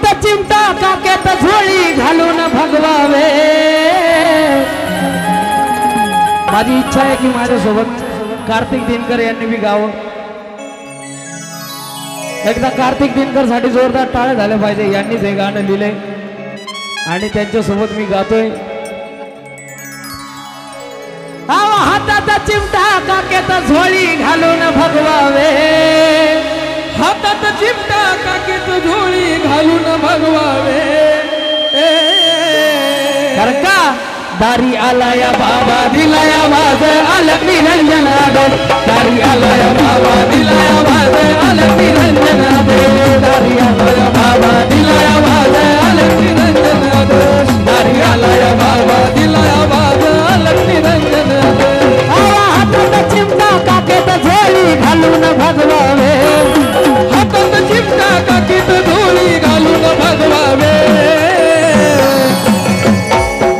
हातात चिमटा काक्यात झोळी घालून भगवावे। माझी इच्छा आहे की माझ्यासोबत कार्तिक दिनकर यांनी बी गावं। एकदा कार्तिक दिनकर साठी जोरदार टाळ्या झाल्या पाहिजे। यांनीच हे गाणं लिहिलंय आणि त्यांच्यासोबत मी गातोय। हातात चिमटा काक्यात झोळी घालून भगवावे। हातात चिमटा काकेत झोळी घालून भगवावे। कारण का दारी आलाया बाबा दिलाया वाज आलं निरंजन आडो। दारी आलाया बाबा दिलाया वाज आलं निरंजन आडो। दारी आलाया बाबा दिलाया वाज आलं निरंजन आडो। दारी आलाया बाबा दिलाया वाज आलं निरंजन आडो। हातात चिमटा काकेत झोळी घालून भगवावे। हातात चिमटा काकेत झोळी घालून भगवावे।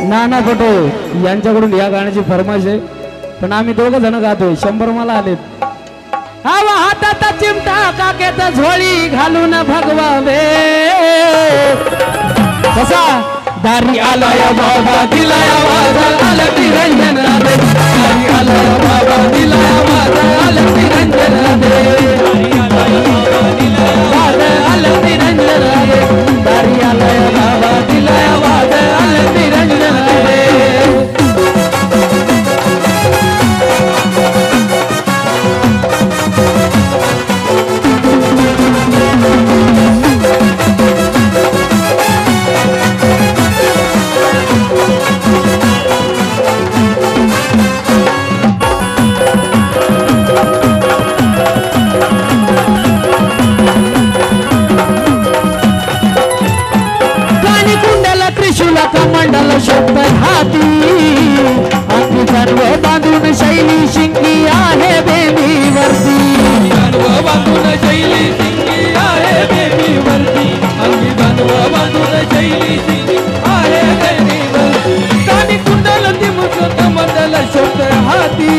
नाना फोटो यांच्याकडून या गाण्याची फरमाईश आहे, पण आम्ही दोघं जण गातोय। 100 मला आलेत। हवा हातात चिमटा काकेत झोळी घालून भगवावे। कसा दारी आलाया बाबा दिलाया वाज आलं निरंजन आले। दारी आलाया बाबा दिलाया वाज आलं निरंजन आले। दारी आलाया बाबा दिलाया वाज आलं निरंजन आले। दारी आलाया बाबा दिलाया वाज आलं निरंजन आले। कमंडल शब्द हाती अंगी सर्व बांधून शैली शिंगी आहे बेबीवरती। सर्व बांधून शैली शिंगी आहे बेबीवरती। अंगी सर्व बांधून शैली शिंगी आहे बेबीवरती। कानी कुंडल दिमुस कमंडल शब्द हाती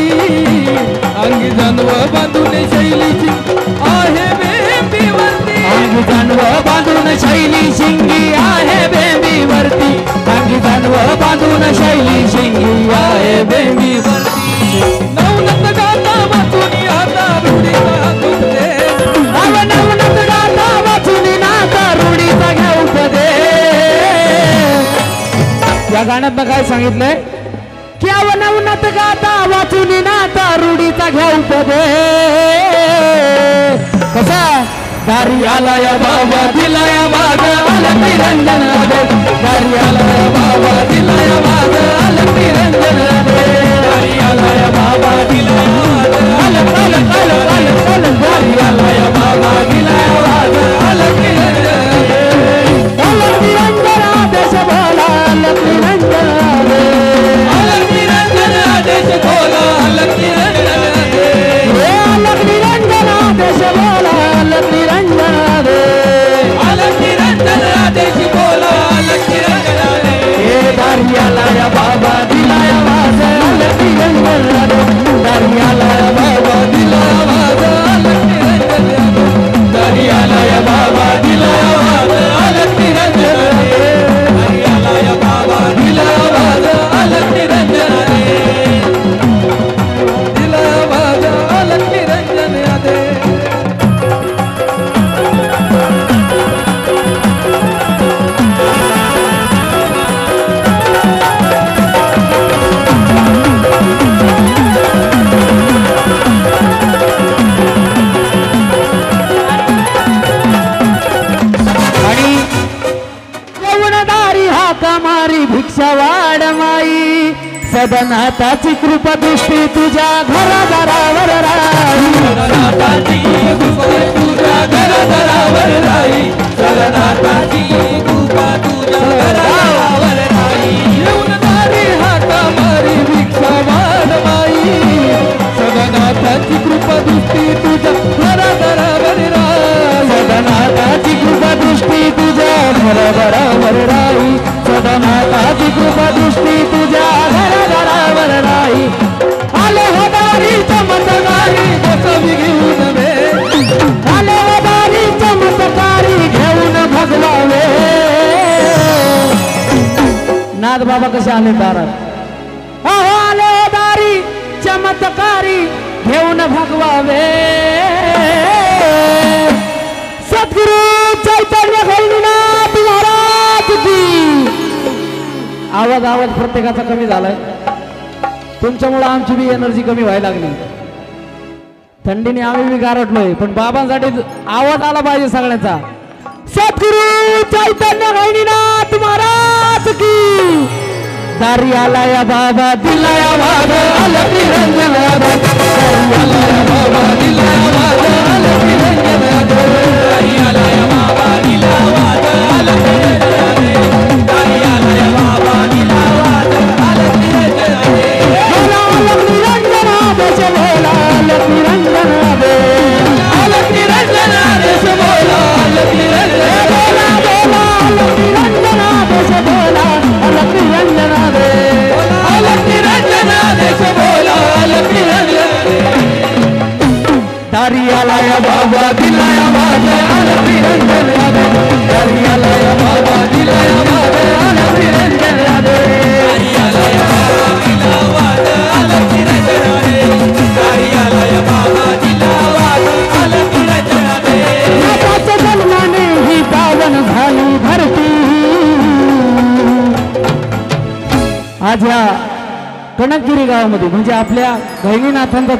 अंगी सर्व बांधून शैली शिंगी आहे बेबीवरती। अंगी सर्व बांधून शैली शिंगी आहे बेबीवरती। अंगी सर्व बांधून शैली शिंगी आहे बेबीवरती। नवनत गाता वाचून आता रूढीचा तुझे। नवनत गाता वाचून नाता रूढीचा घेऊ दे। या गाण्यात काय सांगितलंय की नवनत गाता वाचून नाता रूढीचा घेऊ दे। कसा दारी आलाया बाबा दिलाया वाज आलं निरंजन आले। दारी आलाया बाबा दिलाया वाज आलं निरंजन आले। दारी आलाया बाबा दिलाया वाज आलं आलं आलं आलं आलं। दारी आलाया बाबा दिलाया वाज आलं निरंजन आले। आलं निरंजन आदेश बोला आलं निरंजन आले। आलं निरंजन आदेश बोला आलं निरंजन आले। आलं निरंजन आदेश बोला आलं निरंजन आले। आलं निरंजन आदेश बोला आलं निरंजन आले। दारी आलाया बाबा दिलाया वाज आलं निरंजन आले। दारी आलाया बाबा दिलाया वाज आलं निरंजन आले। दारी आलाया बाबा दिलाया वाज आलं निरंजन आले। दारी आलाया बाबा दिलाया वाज आलं निरंजन आले। दिलाया वाज आलं निरंजन आले। मारी भिक्षा वाढ माई सदनाताची कृपा दृष्टी तुझ्या घरादारावर राही। सदनाताची कृपा तुझ्या घरादारावर राही। सदनाताची कृपा तुझ्या घरादारावर राही। येऊन दारी हाका मारी भिक्षा वाढ माई सदनाताची कृपा दृष्टी तुझ्या घरादारावर राही। सदनाताची कृपा दृष्टी तुझ्या घरादारावर राही। सदनाताची कृपा दृष्टी तुझ्या घरादारावर राही। आले हो दारी चमत्कारी बसवी घेऊन वे। आले हो दारी चमत्कारी घेऊन भगवावे। आज बाबा कसे आले दारात अहो आले दारी चमत्कारी घेऊन भगवावे सद्गुरु चैतन्य गहिनीनाथ महाराज की। आवाज प्रत्येकाचा कमी झालाय तुमच्यामुळे आमची बी एनर्जी कमी व्हायला लागली थंडीने आम्ही बी गारटलोय पण बाबांसाठी आवाज आला पाहिजे सगळ्यांचा सद्गुरु चैतन्य गहिनीनाथ महाराज की। दारी आलाया बाबा दिलाया वाद आलं निरंजन दारी आलाया बाबा दिलाया वाद आलं निरंजन दारी आलाया बाबा दिलाया वाद आलं निरंजन दारी आलाया बाबा दिलाया वाद आलं निरंजन बोला आलं निरंजन देश बोला आलं निरंजन आलं निरंजन देश बोला आलं निरंजन बोला बोला आलं निरंजन देश बोला आलं निरंजन दारी आलाया बाबा दिलाया वाद आलं निरंजन दारी आलाया बाबा दिलाया वाद आलं निरंजन दारी आलाया बाबा दिलाया वाद आलं निरंजन दारी आलाया बाबा दिलाया वाद आलं निरंजन नाथाच्या जन्माने ही पावन झाली धरती आज या कणकगिरी गावामध्ये म्हणजे आपल्या गहिनीनाथांचा